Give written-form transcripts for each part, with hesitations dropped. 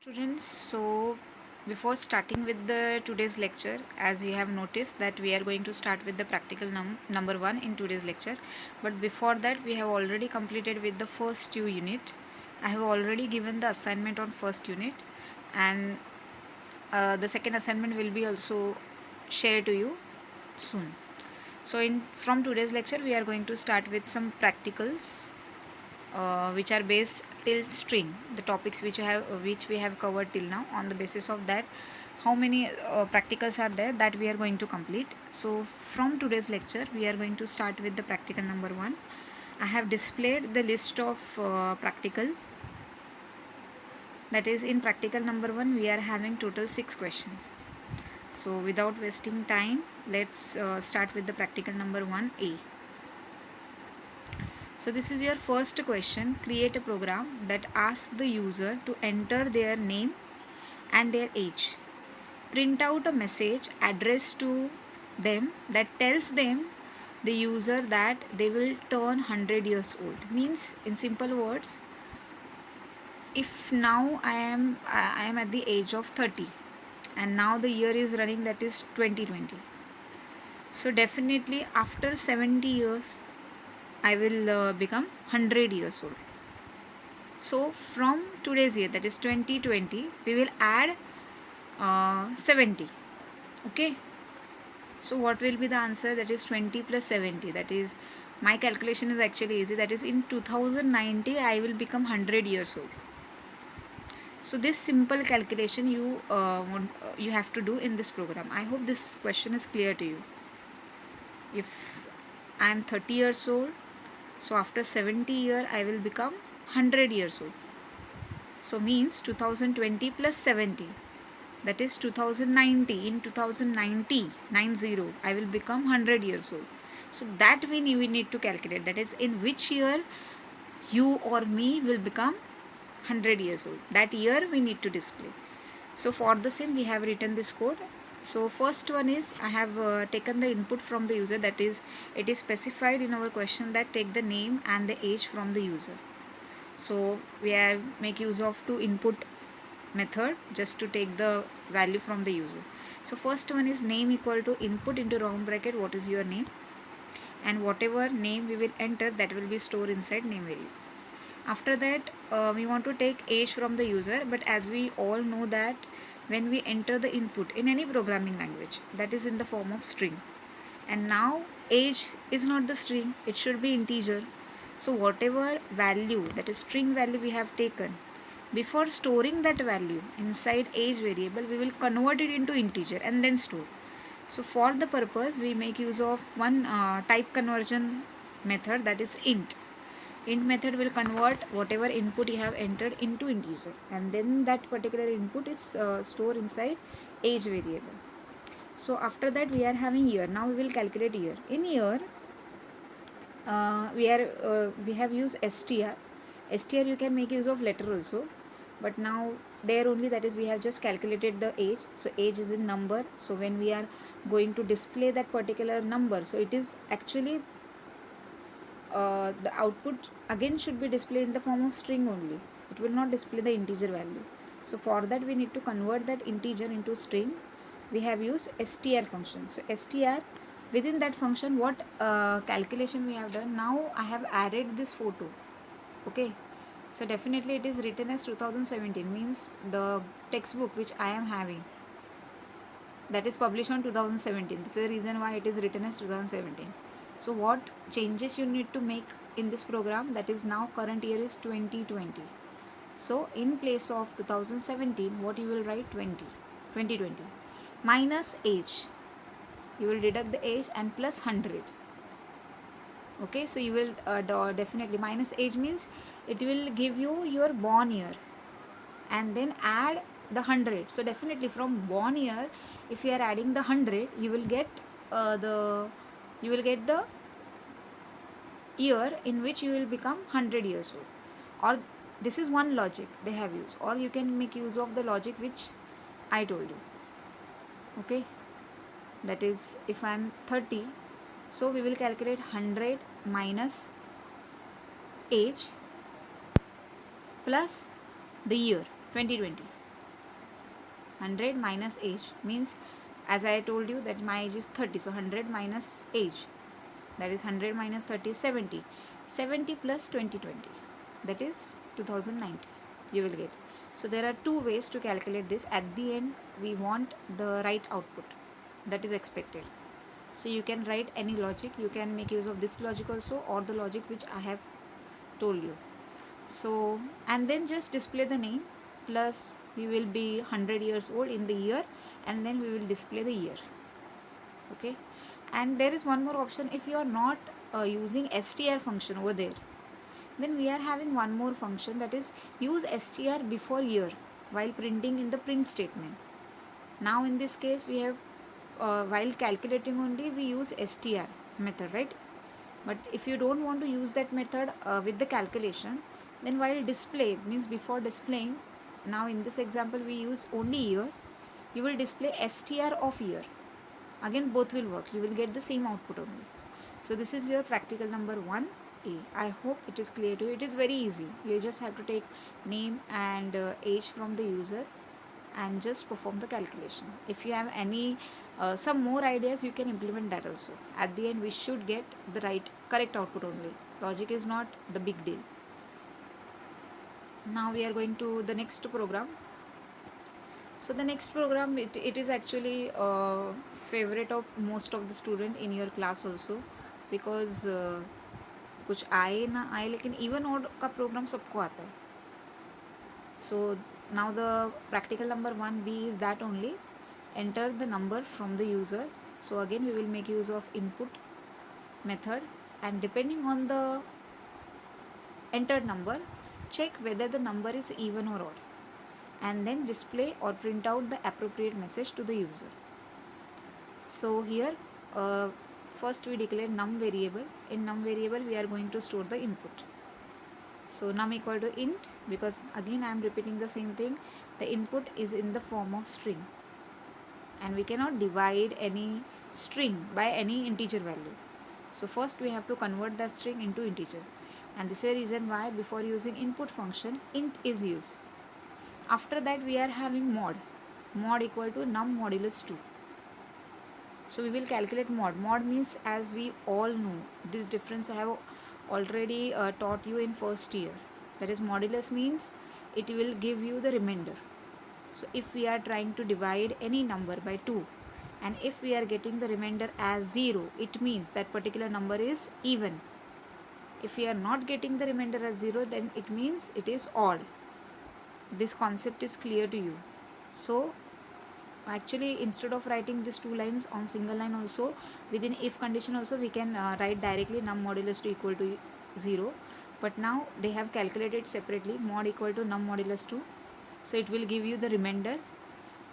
Students, so before starting with the today's lecture, as you have noticed that we are going to start with the practical number 1 in today's lecture, but before that we have already completed with the first 2 unit. I have already given the assignment on first unit, and the second assignment will be also shared to you soon. So in from today's lecture we are going to start with some practicals which are based till string, the topics which we have covered till now. On the basis of that, how many practicals are there that we are going to complete. So from today's lecture we are going to start with the practical number 1. I have displayed the list of practical, that is in practical number 1 we are having total 6 questions. So without wasting time, let's start with the practical number 1A. So this is your first question. Create a program that asks the user to enter their name and their age. Print out a message addressed to them that tells them, the user, that they will turn 100 years old. Means in simple words, if now I am at the age of 30 and now the year is running, that is 2020. So definitely after 70 years I will become 100 years old. So from today's year, that is 2020, we will add 70. Okay. So what will be the answer? That is 20 plus 70. That is, my calculation is actually easy. That is, in 2090 I will become 100 years old. So this simple calculation you have to do in this program. I hope this question is clear to you. If I am 30 years old, so after 70 year I will become 100 years old. So means 2020 plus 70, that is 2090. In 2090 I will become 100 years old. So that we need to calculate, that is in which year you or me will become 100 years old. That year we need to display. So for the same we have written this code. So first one is, I have taken the input from the user, that is it is specified in our question that take the name and the age from the user. So we have make use of two input method just to take the value from the user. So first one is name equal to input into round bracket what is your name, and whatever name we will enter, that will be stored inside name value. After that we want to take age from the user, but as we all know that when we enter the input in any programming language, that is in the form of string, and now age is not the string, it should be integer. So whatever value, that is string value, we have taken, before storing that value inside age variable, we will convert it into integer and then store. So for the purpose we make use of one type conversion method, that is int. Int method will convert whatever input you have entered into integer, and then that particular input is stored inside age variable. So after that we are having year. Now we will calculate year. In year we have used str. You can make use of letter also, but now there only, that is we have just calculated the age. So age is in number, so when we are going to display that particular number, so it is actually the output again should be displayed in the form of string only. It will not display the integer value. So for that we need to convert that integer into string. We have used str function. So str, within that function, what calculation we have done, now I have added this photo. Okay, so definitely it is written as 2017, means the textbook which I am having, that is published on 2017. This is the reason why it is written as 2017. So what changes you need to make in this program, that is now current year is 2020. So in place of 2017, what you will write? 2020 minus age. You will deduct the age and plus 100. Okay, so you will definitely minus age means it will give you your born year and then add the 100. So definitely from born year, if you are adding the 100, you will get the year in which you will become 100 years old. Or this is one logic they have used, or you can make use of the logic which I told you. Okay, that is if I am 30, so we will calculate 100 minus age plus the year 2020. 100 minus age means, as I told you that my age is 30, so 100 minus age, that is 100 minus 30 is 70. 70 plus 2020, that is 2090, you will get. So there are two ways to calculate this. At the end we want the right output that is expected. So you can write any logic, you can make use of this logic also, or the logic which I have told you. So, and then just display the name, plus we will be 100 years old in the year, and then we will display the year. Okay, and there is one more option. If you are not using str function over there, then we are having one more function, that is use str before year while printing in the print statement. Now in this case we have while calculating only we use str method, right? But if you don't want to use that method with the calculation, then while display means before displaying, now in this example we use only year, you will display str of year. Again both will work, you will get the same output only. So this is your practical number 1A. I hope it is clear to you. It is very easy. You just have to take name and age from the user and just perform the calculation. If you have any some more ideas, you can implement that also. At the end we should get the correct output only. Logic is not the big deal. Now we are going to the next program. So the next program, it is actually favorite of most of the student in your class also, because कुछ आए ना आए लेकिन even odd का programme सबको आता है. So now the practical number 1B is that only. Enter the number from the user. So again we will make use of input method, and depending on the entered number, check whether the number is even or odd, and then display or print out the appropriate message to the user. So here first we declare num variable. In num variable we are going to store the input. So num equal to int, because again I am repeating the same thing, the input is in the form of string, and we cannot divide any string by any integer value. So first we have to convert the string into integer, and this is the reason why before using input function int is used. After that we are having mod equal to num modulus 2. So we will calculate mod. Mod means, as we all know, this difference I have already taught you in first year. That is, modulus means it will give you the remainder. So if we are trying to divide any number by 2, and if we are getting the remainder as 0, it means that particular number is even. If we are not getting the remainder as 0, then it means it is odd. This concept is clear to you. So actually, instead of writing these two lines on single line also, within if condition also we can write directly num modulus 2 equal to 0. But now they have calculated separately, mod equal to num modulus 2. So it will give you the remainder,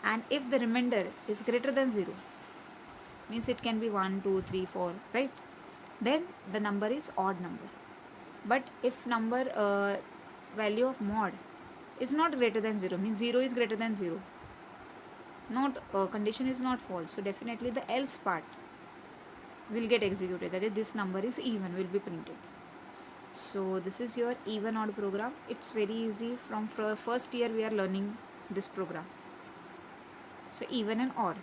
and if the remainder is greater than 0, means it can be 1, 2, 3, 4, right? Then the number is odd number. But if number value of mod is not greater than 0, means 0 is greater than 0, not condition is not false, so definitely the else part will get executed, that is this number is even, will be printed. So this is your even odd program. It's very easy. From first year we are learning this program. So even and odd.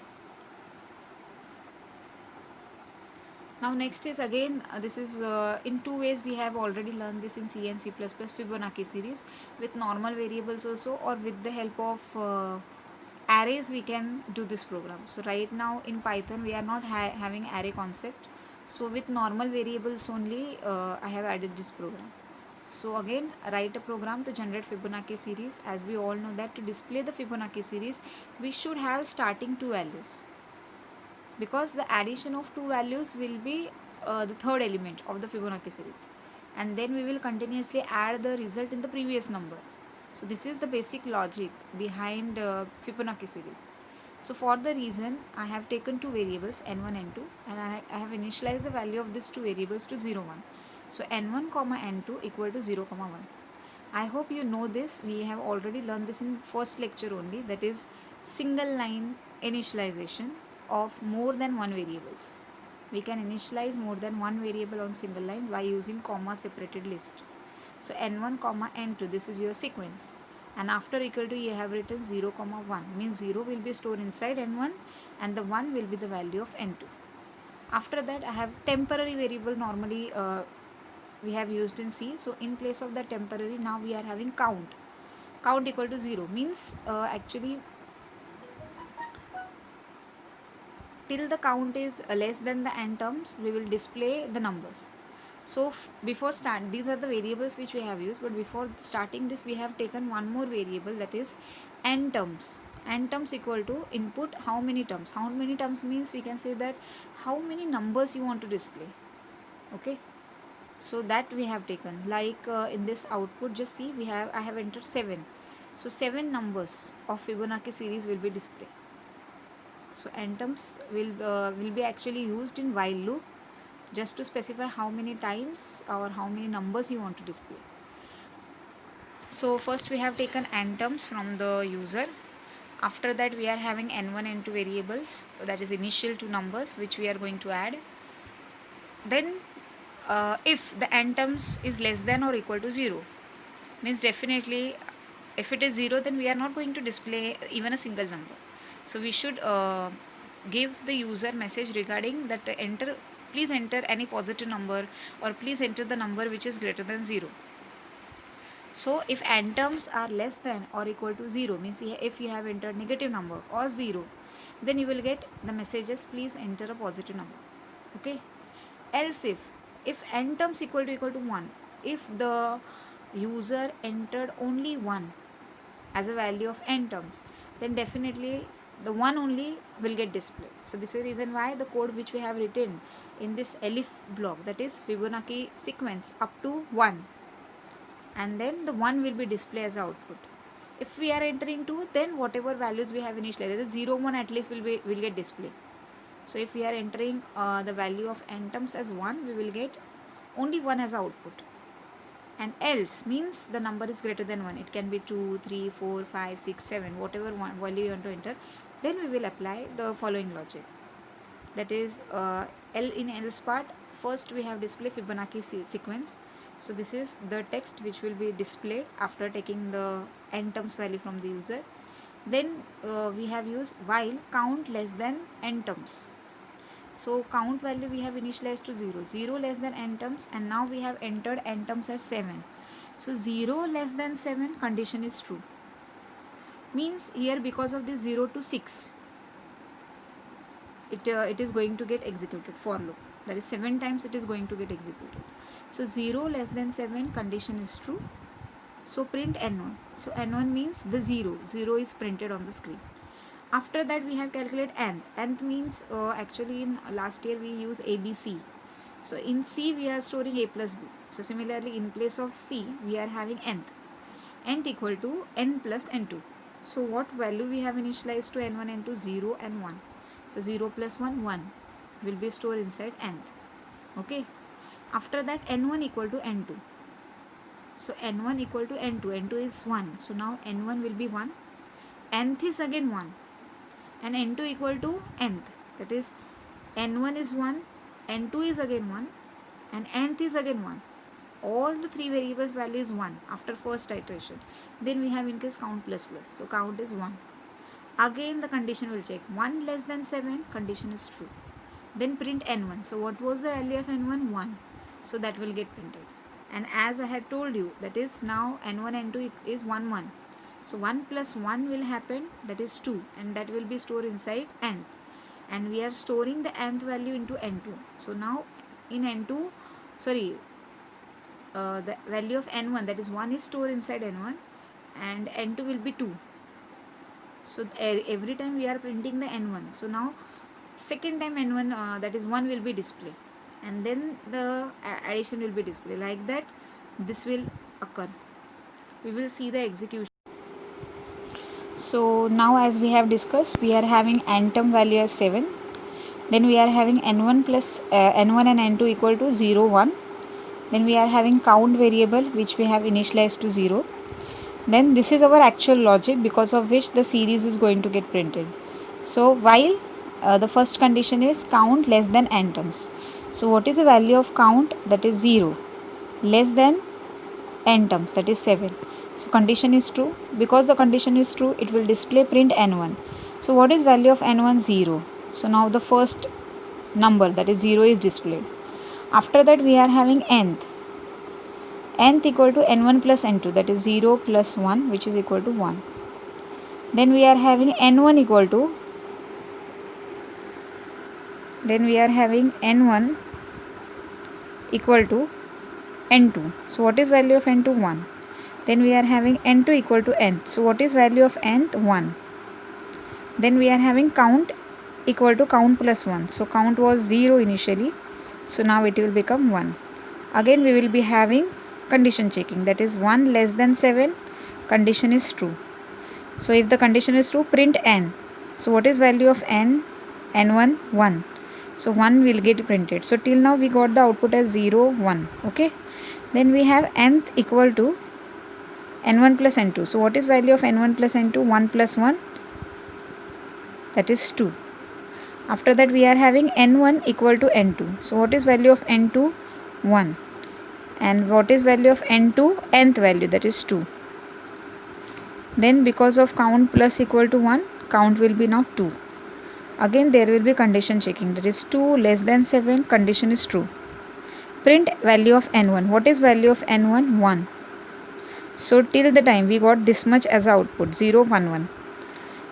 Now next is again this is in two ways. We have already learned this in C and C++ Fibonacci series, with normal variables also, or with the help of arrays we can do this program. So right now in Python we are not having array concept, so with normal variables only I have added this program. So again write a program to generate Fibonacci series. As we all know that to display the Fibonacci series we should have starting two values, because the addition of two values will be the third element of the Fibonacci series, and then we will continuously add the result in the previous number. So this is the basic logic behind Fibonacci series. So for the reason I have taken two variables n1 n2, and I have initialized the value of these two variables to 0 1. So n1 comma n2 equal to 0 comma 1. I hope you know this. We have already learned this in first lecture only, that is single line initialization of more than one variables. We can initialize more than one variable on single line by using comma separated list. So n1 comma n2, this is your sequence, and after equal to you have written 0 comma 1, means 0 will be stored inside n1 and the 1 will be the value of n2. After that I have temporary variable. Normally we have used in C, so in place of the temporary now we are having count equal to 0, means actually till the count is less than the n terms we will display the numbers. So before start, these are the variables which we have used, but before starting this we have taken one more variable, that is n terms. N terms equal to input how many terms. How many terms means we can say that how many numbers you want to display. Okay, so that we have taken, like in this output just see I have entered 7, so 7 numbers of Fibonacci series will be displayed. So n terms will be actually used in while loop, just to specify how many times or how many numbers you want to display. So first we have taken n terms from the user. After that we are having n1 and n2 variables, that is initial 2 numbers which we are going to add. Then if the n terms is less than or equal to 0, means definitely if it is 0 then we are not going to display even a single number. So we should give the user message regarding that please enter any positive number or please enter the number which is greater than 0. So if n terms are less than or equal to 0, means if you have entered negative number or 0, then you will get the messages please enter a positive number. Okay, else if n terms equal to 1, if the user entered only 1 as a value of n terms, then definitely the 1 only will get displayed. So this is the reason why the code which we have written in this elif block, that is Fibonacci sequence up to 1, and then the 1 will be displayed as output. If we are entering 2, then whatever values we have initialized, the 0 1 at least will get displayed. So if we are entering the value of n terms as 1, we will get only 1 as output. And else means the number is greater than 1. It can be 2, 3, 4, 5, 6, 7, whatever value you want to enter. Then we will apply the following logic. That is in else part, first we have display Fibonacci sequence. So this is the text which will be displayed after taking the n terms value from the user. Then we have used while count less than n terms. So count value we have initialized to 0, 0 less than n terms, and now we have entered n terms as 7. So 0 less than 7 condition is true. Means here because of this 0 to 6, it is going to get executed for loop. That is 7 times it is going to get executed. So 0 less than 7 condition is true. So print n1. So n1 means the 0. 0 is printed on the screen. After that we have calculated nth. Nth means actually in last year we use ABC. So in C we are storing A plus B. So similarly in place of C we are having nth. Nth equal to n plus n2. So what value we have initialized to n1, n2? 0 and 1. So 0 plus 1, 1 will be stored inside nth. Okay. After that n1 equal to n2. So n1 equal to n2. n2 is 1. So now n1 will be 1. Nth is again 1. And n2 equal to nth, that is n1 is 1, n2 is again 1, and nth is again 1. All the 3 variables value is 1 after first iteration. Then we have in case count plus plus, so count is 1. Again the condition will check, 1 less than 7 condition is true. Then print n1. So what was the value of n1? 1. So that will get printed. And as I had told you, that is now n1 n2 is 1 1. So 1 plus 1 will happen, that is 2, and that will be stored inside nth. And we are storing the nth value into n2. So now in n2, the value of n1, that is 1, is stored inside n1, and n2 will be 2. So every time we are printing the n1. So now second time n1, that is 1 will be displayed, and then the addition will be displayed. Like that this will occur. We will see the execution. So now as we have discussed, we are having n term value as 7. Then we are having n1 plus n1 and n2 equal to 0, 1. Then we are having count variable which we have initialized to 0. Then this is our actual logic because of which the series is going to get printed. So while the first condition is count less than n terms. So what is the value of count? That is 0. Less than n terms, that is 7. So condition is true. Because the condition is true, it will display print n1. So what is value of n1? 0. So now the first number, that is 0, is displayed. After that we are having nth. Nth equal to n1 plus n2, that is 0 plus 1, which is equal to 1. Then we are having n1 equal to, n2. So what is value of n2? 1. Then we are having n2 equal to nth. So what is value of nth? 1. Then we are having count equal to count plus 1. So count was 0 initially. So now it will become 1. Again we will be having condition checking, that is 1 less than 7, condition is true. So if the condition is true, print n. So what is value of n? n1, 1. So 1 will get printed. So till now we got the output as 0, 1. Okay. Then we have nth equal to n1 plus n2. So what is value of n1 plus n2? 1 plus 1, that is 2. After that we are having n1 equal to n2. So what is value of n2? 1. And what is value of n2? Nth value, that is 2. Then because of count plus equal to 1, count will be now 2. Again there will be condition checking, that is 2 less than 7, condition is true. Print value of n1. What is value of n1? 1. So till the time we got this much as output, 0, 1, 1.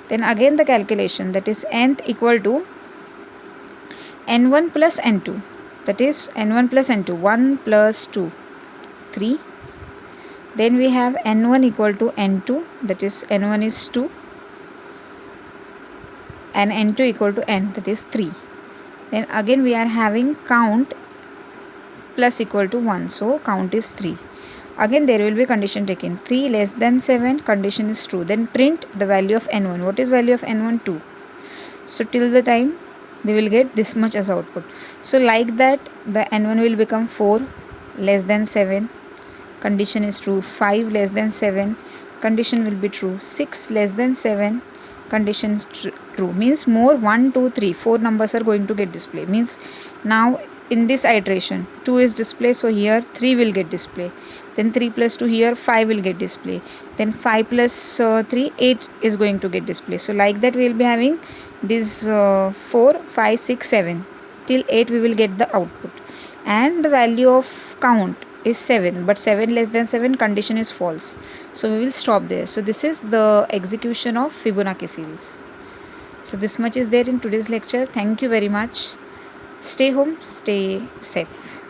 Then again the calculation, that is nth equal to n1 plus n2, that is n1 plus n2, 1 plus 2, 3. Then we have n1 equal to n2, that is n1 is 2, and n2 equal to n, that is 3. Then again we are having count plus equal to 1, so count is 3. Again there will be condition taken, 3 less than 7, condition is true. Then print the value of n1. What is value of n1? 2. So till the time we will get this much as output. So like that the n1 will become 4 less than 7, condition is true. 5 less than 7, condition will be true. 6 less than 7, condition is true. Means more 1, 2, 3, 4 numbers are going to get displayed. Means now in this iteration 2 is displayed, so here 3 will get displayed. Then 3 plus 2, here 5 will get displayed. Then 5 plus 3, 8 is going to get displayed. So like that we will be having this 4, 5, 6, 7 till 8 we will get the output. And the value of count is 7, but 7 less than 7, condition is false. So we will stop there. So this is the execution of Fibonacci series. So this much is there in today's lecture. Thank you very much. Stay home, stay safe.